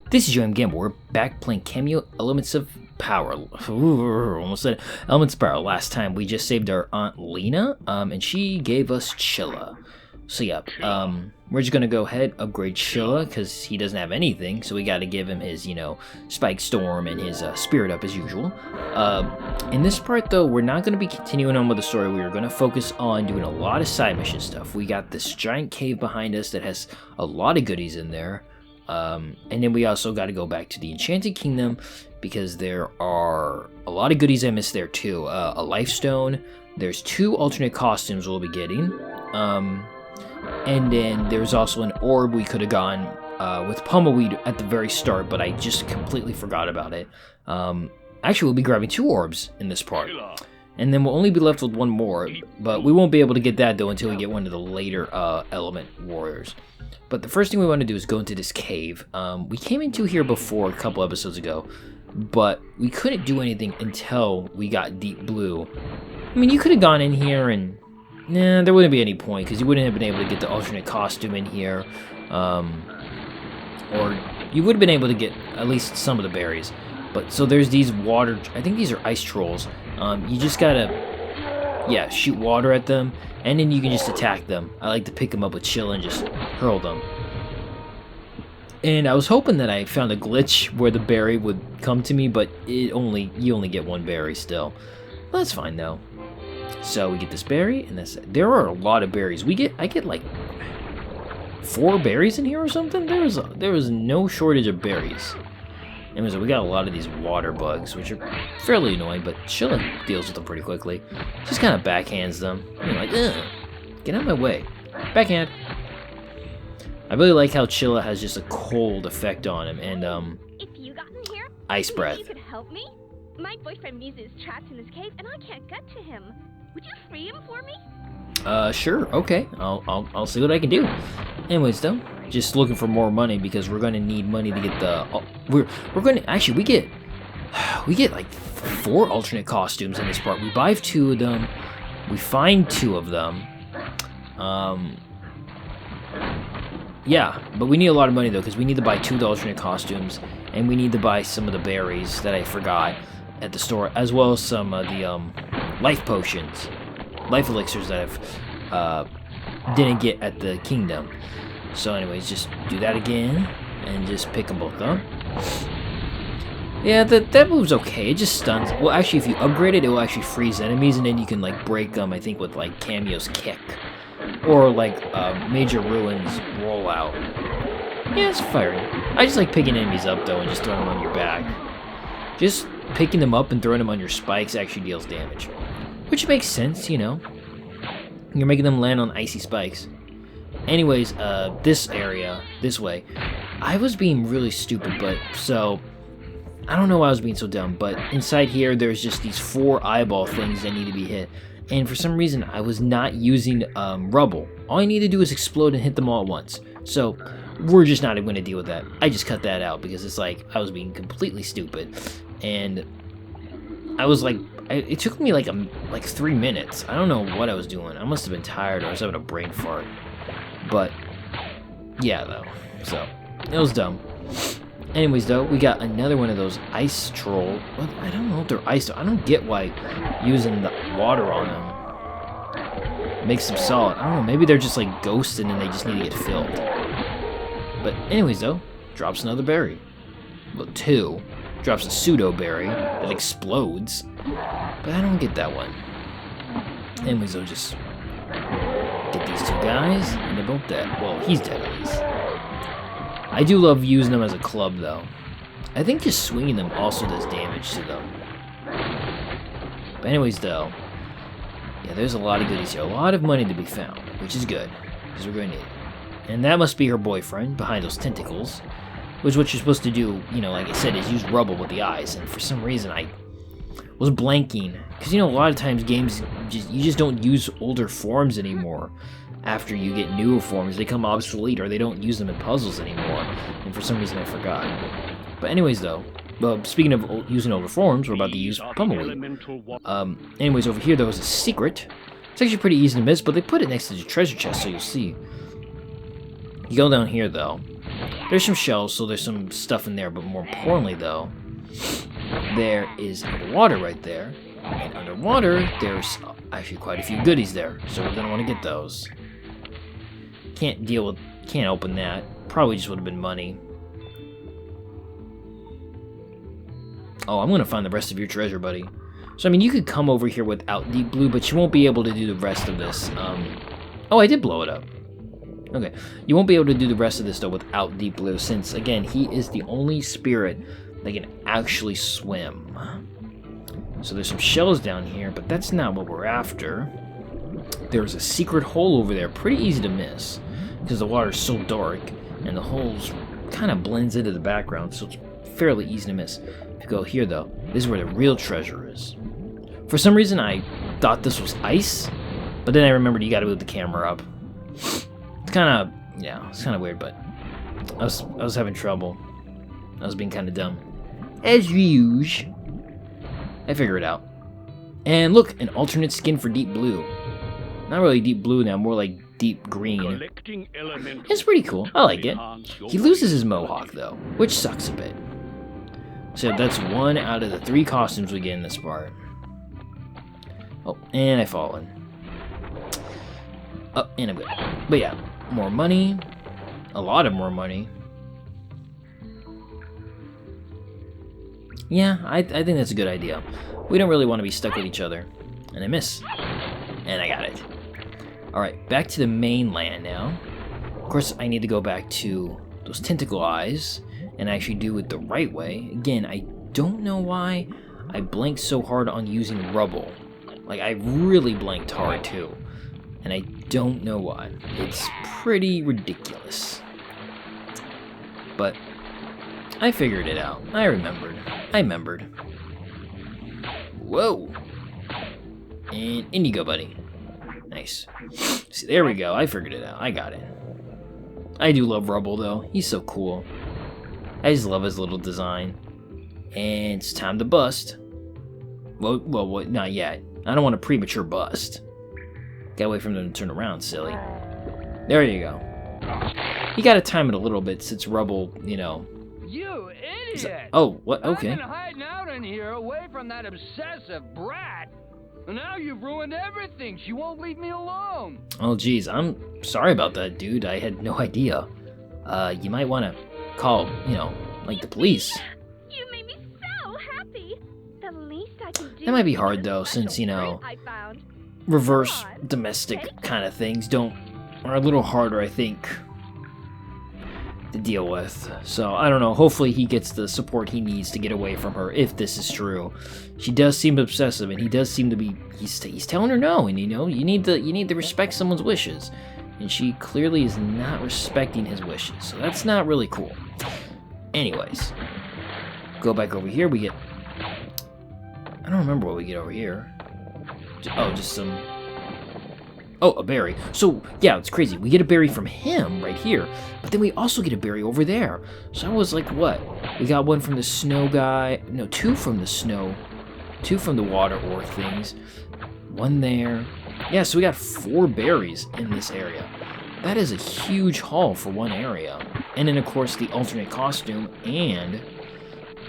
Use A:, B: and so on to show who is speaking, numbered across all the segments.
A: This is Yohhamgambal. We're back playing Kameo Elements of Power. Ooh, almost said Elements of Power. Last time we just saved our Aunt Lena, and she gave us Chilla. So yeah, we're just gonna go ahead, upgrade Chilla, because he doesn't have anything, so we gotta give him his, Spike Storm and his Spirit Up as usual. In this part though, we're not gonna be continuing on with the story. We are gonna focus on doing a lot of side mission stuff. We got this giant cave behind us that has a lot of goodies in there. And then we also got to go back to the Enchanted Kingdom because there are a lot of goodies I missed there too. A life stone. There's 2 alternate costumes we'll be getting. And then there's also an orb we could have gone with Pummleweed at the very start, but I just completely forgot about it. Actually, we'll be grabbing 2 orbs in this part. And then we'll only be left with 1 more, but we won't be able to get that though until we get one of the later element warriors. But the first thing we want to do is go into this cave. We came into here before a couple episodes ago, but we couldn't do anything until we got Deep Blue. I mean, you could have gone in here and there wouldn't be any point because you wouldn't have been able to get the alternate costume in here, or you would have been able to get at least some of the berries. But so there's these water. I think these are ice trolls. You just gotta. Yeah, shoot water at them, and then you can just attack them. I like to pick them up with Chill and just hurl them. And I was hoping that I found a glitch where the berry would come to me, but you only get 1 berry still. Well, that's fine though. So we get this berry, and there are a lot of berries. I get like 4 berries in here or something. There was no shortage of berries. And so we got a lot of these water bugs, which are fairly annoying, but Chilla deals with them pretty quickly. Just kind of backhands them. You're like, ugh, get out of my way. Backhand. I really like how Chilla has just a cold effect on him, and
B: if you got in here,
A: ice breath.
B: You could help me. My boyfriend Musa is trapped in this cave, and I can't get to him. Would you free him for me?
A: Sure. Okay. I'll see what I can do. Anyways, though, just looking for more money because we're gonna need money to get the. We're gonna actually we get like 4 alternate costumes in this part. We buy 2 of them. We find 2 of them. Yeah, but we need a lot of money though because we need to buy 2 of the alternate costumes, and we need to buy some of the berries that I forgot at the store, as well as some of the life potions. Life elixirs that I've didn't get at the kingdom. So anyways, just do that again and just pick them both up. Yeah, that move's okay. It just stuns. Well, actually, if you upgrade it, it will actually freeze enemies, and then you can like break them. I think with like Kameo's kick or like Major Ruin's rollout. Yeah, it's firing. I just like picking enemies up though and just throwing them on your back. Just picking them up and throwing them on your spikes actually deals damage. Which makes sense, You're making them land on icy spikes. Anyways, this area, this way, I was being really stupid, but so, I don't know why I was being so dumb, but inside here, there's just these 4 eyeball things that need to be hit. And for some reason, I was not using Rubble. All I need to do is explode and hit them all at once. So, we're just not going to deal with that. I just cut that out because it's like, I was being completely stupid. And I was like, it took me like 3 minutes. I don't know what I was doing. I must have been tired or I was having a brain fart. But yeah, though. So it was dumb. Anyways, though, we got another one of those ice troll. Well, I don't know if they're ice. I don't get why using the water on them makes them solid. I don't know. Maybe they're just like ghosted and they just need to get filled. But anyways, though, drops another berry. Well, 2. Drops a pseudo berry that explodes. But I don't get that one. Anyways, though, just get these 2 guys, and they're both dead. Well, he's dead at least. I do love using them as a club, though. I think just swinging them also does damage to them. But anyways, though, yeah, there's a lot of goodies here. A lot of money to be found, which is good, because we're going to need it. And that must be her boyfriend behind those tentacles. Which what you're supposed to do, like I said, is use Rubble with the eyes. And for some reason, I was blanking. Because, a lot of times games, you just don't use older forms anymore. After you get newer forms, they become obsolete, or they don't use them in puzzles anymore. And for some reason, I forgot. But anyways, though, speaking of using older forms, we're about to use Pummleweed. Anyways, over here, there was a secret. It's actually pretty easy to miss, but they put it next to the treasure chest, so you'll see. You go down here, though. There's some shells, so there's some stuff in there, but more importantly, though, there is water right there. And underwater, there's actually quite a few goodies there, so we're gonna want to get those. Can't open that. Probably just would have been money. Oh, I'm gonna find the rest of your treasure, buddy. So, I mean, you could come over here without Deep Blue, but you won't be able to do the rest of this. Oh, I did blow it up. Okay. You won't be able to do the rest of this, though, without Deep Blue, since, again, he is the only spirit that can actually swim. So there's some shells down here, but that's not what we're after. There's a secret hole over there, pretty easy to miss, because the water's so dark, and the holes kind of blends into the background, so it's fairly easy to miss. If you go here, though, this is where the real treasure is. For some reason, I thought this was ice, but then I remembered you gotta move the camera up. It's kind of, yeah, it's kind of weird, but I was having trouble. I was being kind of dumb. As usual. I figured it out. And look, an alternate skin for Deep Blue. Not really Deep Blue now, more like Deep Green. It's pretty cool. I like it. He loses his mohawk, though, which sucks a bit. So that's 1 out of the 3 costumes we get in this part. Oh, and I've fallen. Oh, and I'm good. But yeah, more money. A lot of more money. Yeah, I think that's a good idea. We don't really want to be stuck with each other. And I miss. And I got it. Alright, back to the mainland now. Of course, I need to go back to those tentacle eyes and actually do it the right way. Again, I don't know why I blanked so hard on using Rubble. Like, I really blanked hard too. And I don't know why. It's pretty ridiculous. But I figured it out. I remembered. Whoa! And in you go, buddy. Nice. See, there we go. I figured it out. I got it. I do love Rubble, though. He's so cool. I just love his little design. And it's time to bust. Well, what? Not yet. I don't want a premature bust. Gotta wait for him to turn around, silly. There you go. You gotta time it a little bit since Rubble, you know.
C: You idiot!
A: Oh, what? Okay.
C: I've been hiding out in here away from that obsessive brat. And now you've ruined everything. She won't leave me alone.
A: Oh, geez. I'm sorry about that, dude. I had no idea. You might want to call, you know, like the police.
B: You made me so happy. The least I can do.
A: That might be hard, though, since, you know, reverse domestic kind of things are a little harder, I think, to deal with. So, I don't know. Hopefully he gets the support he needs to get away from her, if this is true. She does seem obsessive, and he does seem to be, he's telling her no, and you know, you need to respect someone's wishes. And she clearly is not respecting his wishes, so that's not really cool. Anyways, go back over here, we get, I don't remember what we get over here. Oh, just some, oh, a berry. So, yeah, it's crazy. We get a berry from him right here, but then we also get a berry over there. So I was like, what? We got one from the snow guy. No, 2 from the snow. 2 from the water ore things. 1 there. Yeah, so we got 4 berries in this area. That is a huge haul for one area. And then, of course, the alternate costume and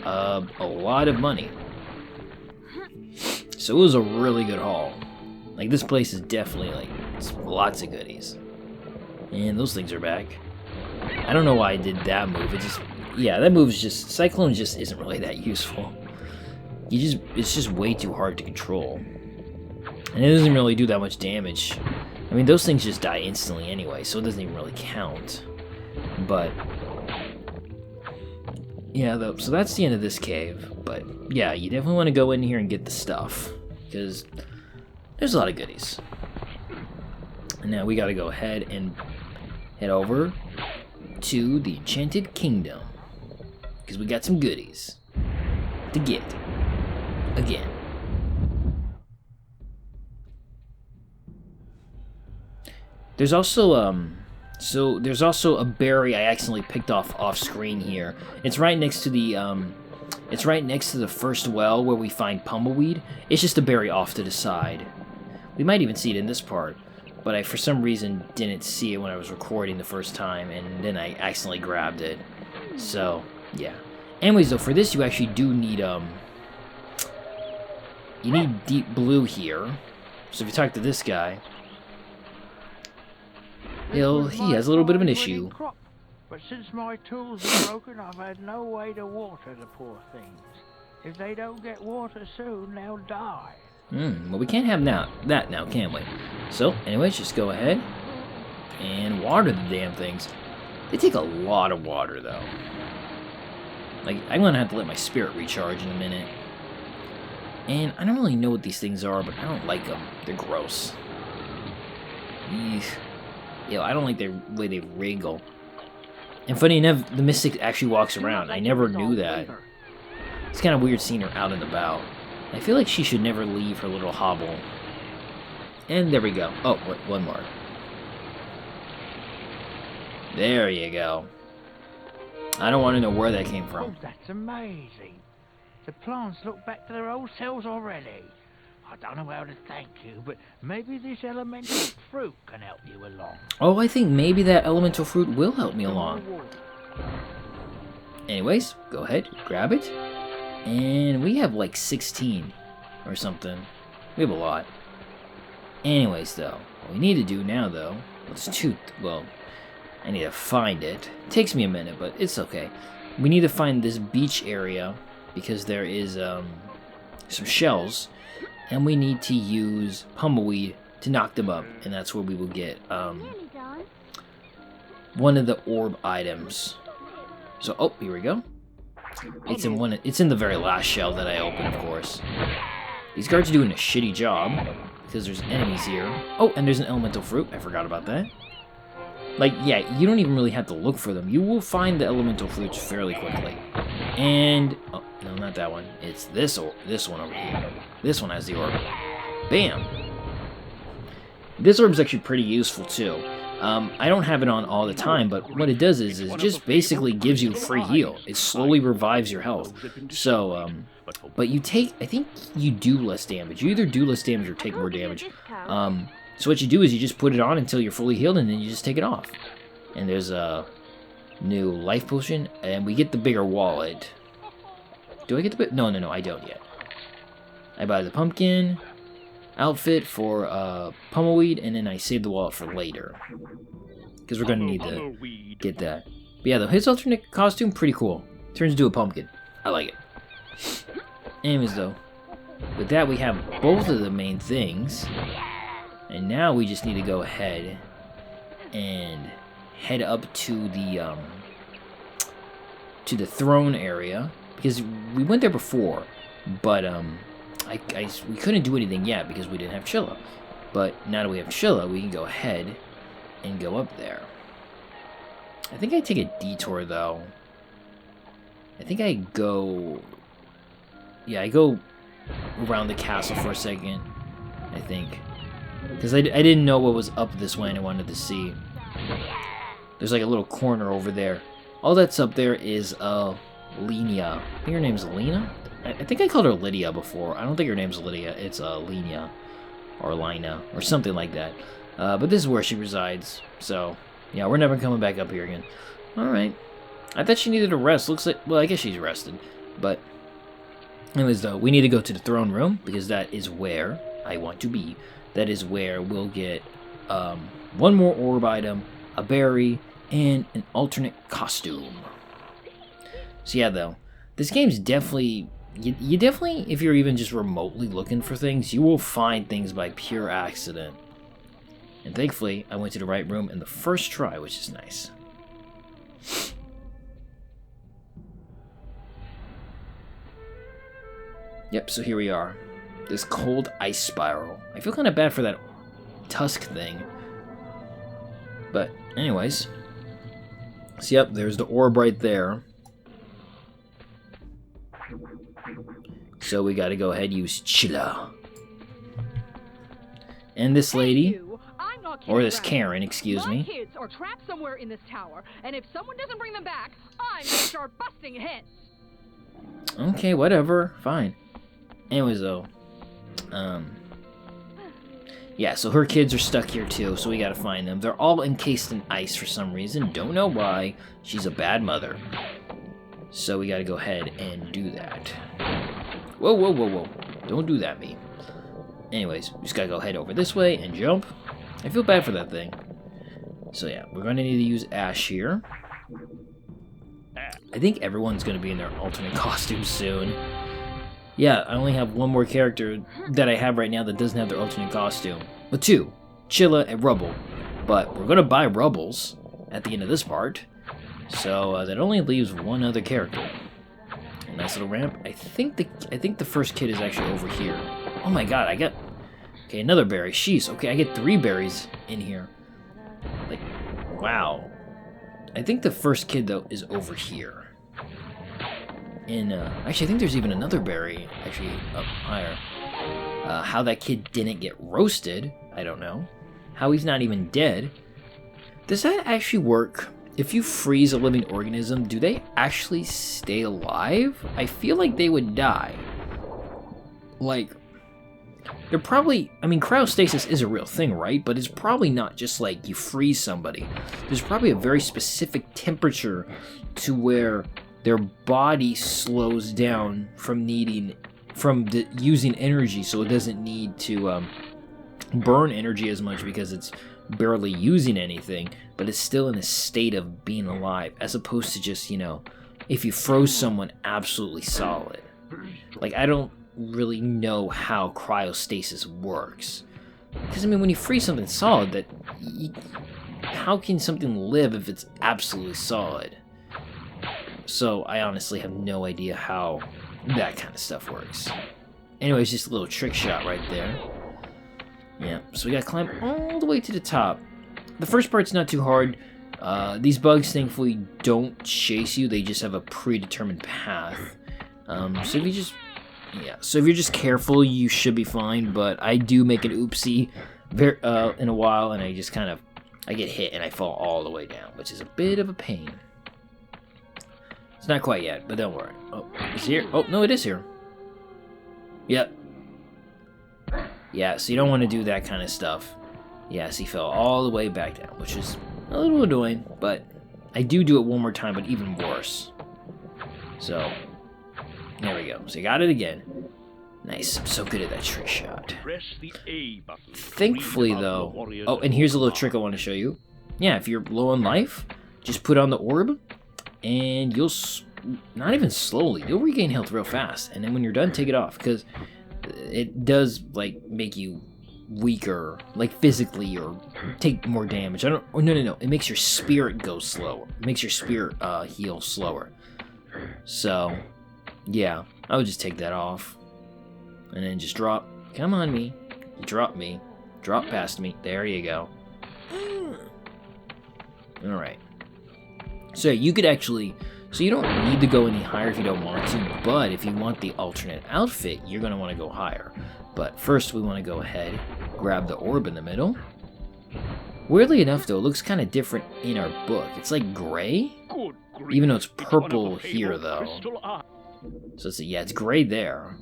A: a lot of money. So it was a really good haul. Like, this place is definitely, like, lots of goodies. And those things are back. I don't know why I did that move. It just, yeah, that move's just, Cyclone just isn't really that useful. It's just way too hard to control. And it doesn't really do that much damage. I mean, those things just die instantly anyway, so it doesn't even really count. But, yeah, so that's the end of this cave. But, yeah, you definitely want to go in here and get the stuff. Because there's a lot of goodies. And now we gotta go ahead and head over to the Enchanted Kingdom. Because we got some goodies to get. Again. There's also, there's also a berry I accidentally picked off screen here. It's right next to the first well where we find pumbleweed. It's just a berry off to the side. We might even see it in this part. but I, for some reason, didn't see it when I was recording the first time, and then I accidentally grabbed it. So, yeah. Anyways, though, for this, you actually do need, you need deep blue here. So if you talk to this guy, he has a little bit of an issue.
D: But since my tools are broken, I've had no way to water the poor things. If they don't get water soon, they'll die.
A: Well, we can't have that now, can we? So, anyways, just go ahead and water the damn things. They take a lot of water, though. Like, I'm gonna have to let my spirit recharge in a minute. And I don't really know what these things are, but I don't like them. They're gross. Eesh. Yo, I don't like the way they wriggle. And funny enough, the Mystic actually walks around. I never knew that. It's kind of weird seeing her out and about. I feel like she should never leave her little hobble. And there we go. Oh, wait, one more. There you go. I don't want to know where that came from.
D: Oh, that's amazing. The plants look back to their old selves already. I don't know how to thank you, but maybe this elemental fruit can help you along.
A: Oh, I think maybe that elemental fruit will help me along. Anyways, go ahead, grab it. And we have like 16 or something. We have a lot. Anyways, though, what we need to do now, though, well, I need to find it. It takes me a minute, but it's okay. We need to find this beach area because there is some shells, and we need to use pumbleweed to knock them up, and that's where we will get one of the orb items. So, oh, here we go. It's in the very last shell that I opened, of course. These guards are doing a shitty job because there's enemies here. Oh, and there's an elemental fruit. I forgot about that. Like, yeah, you don't even really have to look for them. You will find the elemental fruits fairly quickly. And oh, no, not that one. It's this one over here. This one has the orb. Bam. This orb's actually pretty useful too. I don't have it on all the time, but what it does is it just basically gives you free heal. It slowly revives your health. So, but you take, I think you do less damage. You either do less damage or take more damage. So what you do is you just put it on until you're fully healed, and then you just take it off. And there's a new life potion, and we get the bigger wallet. Do I get the bit? No, I don't yet. I buy the pumpkin outfit for pumbleweed, and then I save the wallet for later. Because we're going to need to get that. But yeah, though, his alternate costume, pretty cool. Turns into a pumpkin. I like it. Anyways, though, with that we have both of the main things. And now we just need to go ahead and head up to the throne area. Because we went there before, but we couldn't do anything yet because we didn't have Chilla. But now that we have Chilla, we can go ahead and go up there. I think I take a detour, though. I think I go... Yeah, I go around the castle for a second, I think. Because I didn't know what was up this way and I wanted to see. There's like a little corner over there. All that's up there is Lenia. I think her name's Lena? I think I called her Lydia before. I don't think her name's Lydia. It's Lenia. Or Lina. Or something like that. But this is where she resides. So, yeah, we're never coming back up here again. Alright. I thought she needed a rest. Looks like... Well, I guess she's rested. But... Anyways, though, we need to go to the throne room. Because that is where I want to be. That is where we'll get one more orb item, a berry, and an alternate costume. So yeah, though, this game's definitely... You definitely, if you're even just remotely looking for things, you will find things by pure accident. And thankfully, I went to the right room in the first try, which is nice. Yep, so here we are. This cold ice spiral. I feel kind of bad for that tusk thing. But, anyways. So, yep, there's the orb right there. So we gotta go ahead and use Chilla. And this lady, or this Karen, excuse me.
E: My kids are trapped somewhere in this tower, and if someone doesn't bring them back, I'm gonna start busting heads.
A: Okay, whatever, fine. Anyways, though, Yeah, so her kids are stuck here too, so we gotta find them. They're all encased in ice for some reason. Don't know why. She's a bad mother. So we gotta go ahead and do that. Whoa, whoa, whoa, whoa. Don't do that, me. Anyways, we just gotta go head over this way and jump. I feel bad for that thing. So yeah, we're gonna need to use Ash here. I think everyone's gonna be in their alternate costumes soon. Yeah, I only have one more character that I have right now that doesn't have their alternate costume. Well, two. Chilla and Rubble. But we're gonna buy Rubbles at the end of this part. So that only leaves one other character. A nice little ramp. I think the first kid is actually over here. Oh my god, I got... Okay, another berry. Sheesh. Okay, I get 3 berries in here. Like, wow. I think the first kid, though, is over here. And, actually, I think there's even another berry, actually, up higher. How that kid didn't get roasted, I don't know. How he's not even dead. Does that actually work? If you freeze a living organism, do they actually stay alive? I feel like they would die. Like, they're probably... I mean, cryostasis is a real thing, right? But it's probably not just like you freeze somebody. There's probably a very specific temperature to where their body slows down from using energy, so it doesn't need to burn energy as much because it's barely using anything, but it's still in a state of being alive, as opposed to just, you know, if you froze someone absolutely solid. Like, I don't really know how cryostasis works. Because, I mean, when you freeze something solid, how can something live if it's absolutely solid? So, I honestly have no idea how that kind of stuff works. Anyways, just a little trick shot right there. Yeah, so we gotta climb all the way to the top. The first part's not too hard. These bugs, thankfully, don't chase you. They just have a predetermined path. So if you're just careful, you should be fine. But I do make an oopsie in a while, and I get hit and I fall all the way down, which is a bit of a pain. It's not quite yet, but don't worry. Oh, it's here. Oh, no, it is here. Yep. Yeah, so you don't want to do that kind of stuff. Yeah, so he fell all the way back down, which is a little annoying, but I do it one more time, but even worse. So, there we go. So you got it again. Nice. I'm so good at that trick shot.
F: Press the A button.
A: Thankfully, though... Oh, and here's a little trick I want to show you. Yeah, if you're low on life, just put on the orb, and you'll... Not even slowly. You'll regain health real fast. And then when you're done, take it off, because it does, like, make you weaker, like, physically, or take more damage. No. It makes your spirit go slower. It makes your spirit heal slower. So, yeah. I would just take that off. And then just drop. Come on, me. Drop me. Drop past me. There you go. Alright. So, you could actually... So you don't need to go any higher if you don't want to, but if you want the alternate outfit, you're going to want to go higher. But first, we want to go ahead, grab the orb in the middle. Weirdly enough, though, it looks kind of different in our book. It's like gray, even though it's purple here, though. So it's gray there.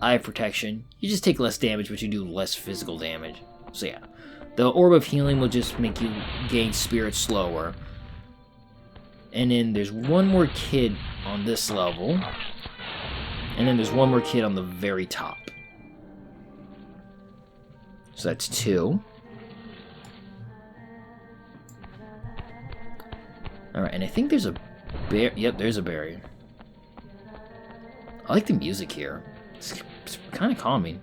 A: Eye of protection. You just take less damage, but you do less physical damage. So yeah, the orb of healing will just make you gain spirit slower. And then there's one more kid on this level. And then there's one more kid on the very top. So that's 2. Alright, and I think there's a bear. Yep, there's a berry. I like the music here. It's kind of calming.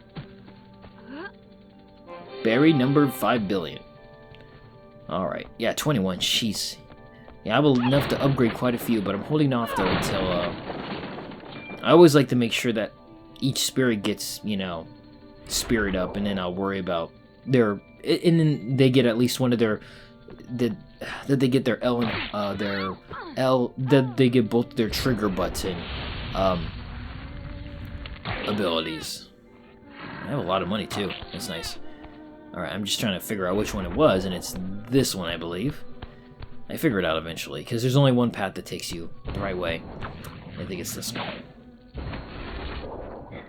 A: Berry number 5 billion. Alright, yeah, 21. Jeez. Yeah, I have enough to upgrade quite a few, but I'm holding off, though, until, I always like to make sure that each spirit gets, you know, spirit up, and then I'll worry about and then they get at least one of their, that they get their L and, that they get both their trigger button, abilities. I have a lot of money, too. That's nice. Alright, I'm just trying to figure out which one it was, and it's this one, I believe. I figure it out eventually, because there's only one path that takes you the right way. I think it's this one.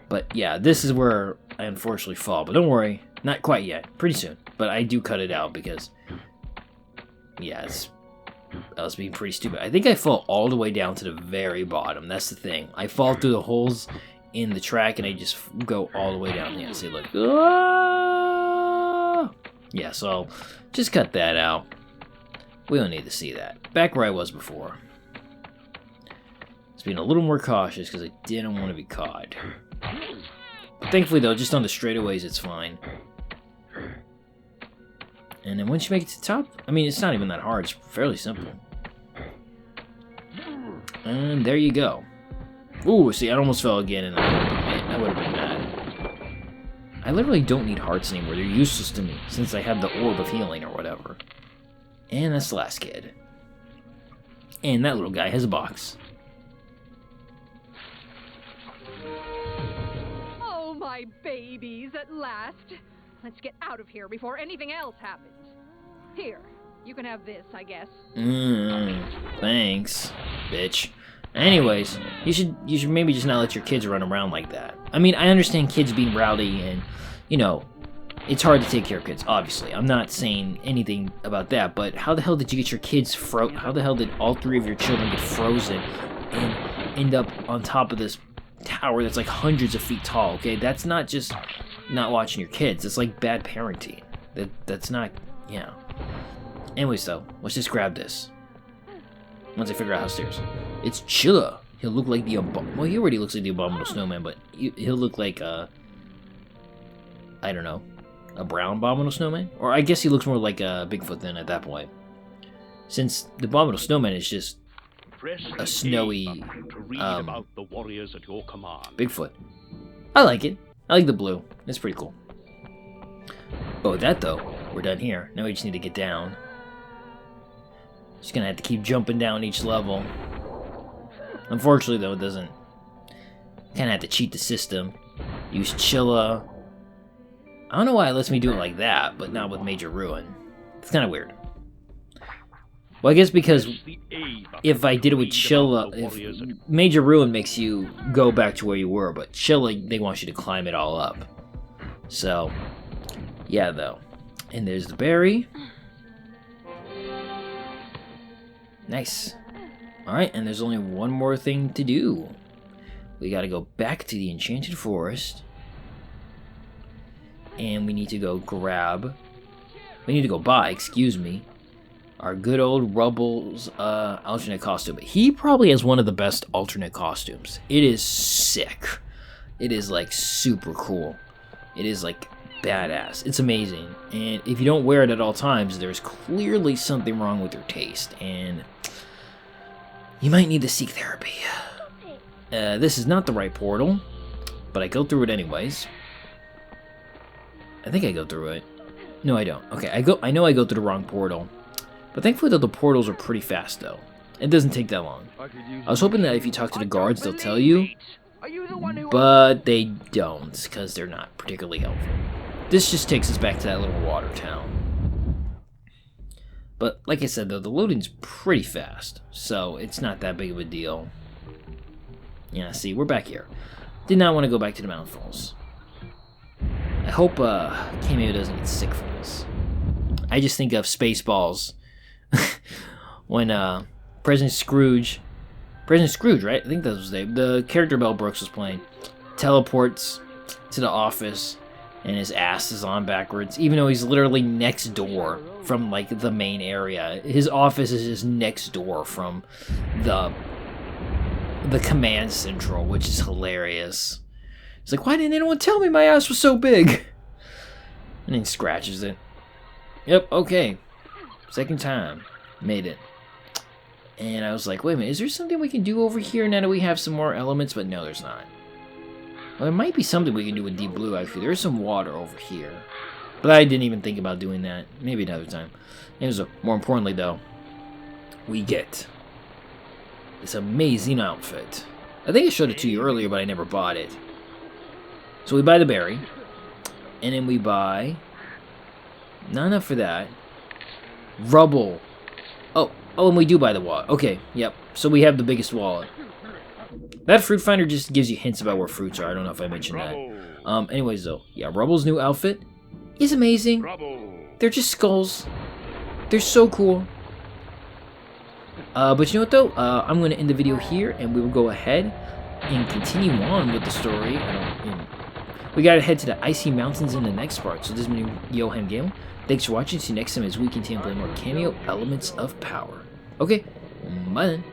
A: But yeah, this is where I unfortunately fall. But don't worry, Not quite yet. Pretty soon. But I do cut it out because... Yeah, I was being pretty stupid. I think I fall all the way down to the very bottom. That's the thing. I fall through the holes in the track and I just go all the way down here. See, look. Ah! Yeah, so I'll just cut that out. We don't need to see that. Back where I was before. Just being a little more cautious because I didn't want to be caught. But thankfully, though, just on the straightaways, it's fine. And then once you make it to the top, I mean, it's not even that hard. It's fairly simple. And there you go. Ooh, see, I almost fell again, and I would have been mad. I literally don't need hearts anymore. They're useless to me, since I have the orb of healing or whatever. And that's the last kid. And that little guy has a box.
E: Oh, my babies, at last. Let's get out of here before anything else happens. Here, you can have this, I guess.
A: Thanks, bitch. Anyways, you should maybe just not let your kids run around like that. I mean, I understand kids being rowdy and, you know, it's hard to take care of kids, obviously. I'm not saying anything about that, but how the hell did you get your kids how the hell did all three of your children get frozen and end up on top of this tower that's like hundreds of feet tall, okay? That's not just not watching your kids. It's like bad parenting. That's not, yeah. Anyways, though, let's just grab this. Once I figure out how stairs. It's Chilla. He'll look like the well, he already looks like the Abominable Snowman, but he'll look like I don't know, a brown Abominable Snowman, or I guess he looks more like a Bigfoot then at that point, since the Abominable Snowman is just a snowy
F: about the warriors at your command.
A: Bigfoot. I like it. I like the blue. It's pretty cool. But with that though, we're done here. Now we just need to get down. Just gonna have to keep jumping down each level. Unfortunately though, it doesn't. Kinda have to cheat the system. Use Chilla. I don't know why it lets me do it like that, but not with Major Ruin. It's kinda weird. Well, I guess because if I did it with Chilla, if Major Ruin makes you go back to where you were, but Chilla, they want you to climb it all up. So, yeah, though. And there's the berry. Nice. Alright, and there's only one more thing to do. We gotta go back to the Enchanted Forest. And we need to go buy, excuse me, our good old Rubble's alternate costume. He probably has one of the best alternate costumes. It is sick. It is like super cool. It is like badass. It's amazing. And if you don't wear it at all times, there's clearly something wrong with your taste. And you might need to seek therapy. This is not the right portal, but I go through it anyways. I think I go through it. No, I don't. Okay, I know I go through the wrong portal. But thankfully, though, the portals are pretty fast, though. It doesn't take that long. I was hoping that if you talk to the guards, they'll tell you. But they don't, because they're not particularly helpful. This just takes us back to that little water town. But, like I said, though, the loading's pretty fast. So, it's not that big of a deal. Yeah, see, we're back here. Did not want to go back to the Mountain Falls. I hope Kameo doesn't get sick from this. I just think of Spaceballs. When President Scrooge, right? I think that was his name. The character Mel Brooks was playing. Teleports to the office, and his ass is on backwards, even though he's literally next door from like the main area. His office is just next door from the command central, which is hilarious. He's like, why didn't anyone tell me my ass was so big? And then scratches it. Yep, okay. Second time. Made it. And I was like, wait a minute, is there something we can do over here now that we have some more elements? But no, there's not. Well, there might be something we can do with Deep Blue, actually. There's some water over here. But I didn't even think about doing that. Maybe another time. More importantly, though, we get this amazing outfit. I think I showed it to you earlier, but I never bought it. So we buy the berry. And then we buy... Not enough for that. Rubble. Oh, and we do buy the wallet. Okay, yep. So we have the biggest wallet. That fruit finder just gives you hints about where fruits are. I don't know if I mentioned that. Anyways, though. Yeah, Rubble's new outfit. is amazing.
F: Rubble.
A: They're just skulls. They're so cool. But you know what though? I'm going to end the video here, and we will go ahead and continue on with the story. We gotta head to the icy mountains in the next part. So this has been Yohhamgambal. Thanks for watching. See you next time as we continue playing more Kameo Elements of Power. Okay, bye then.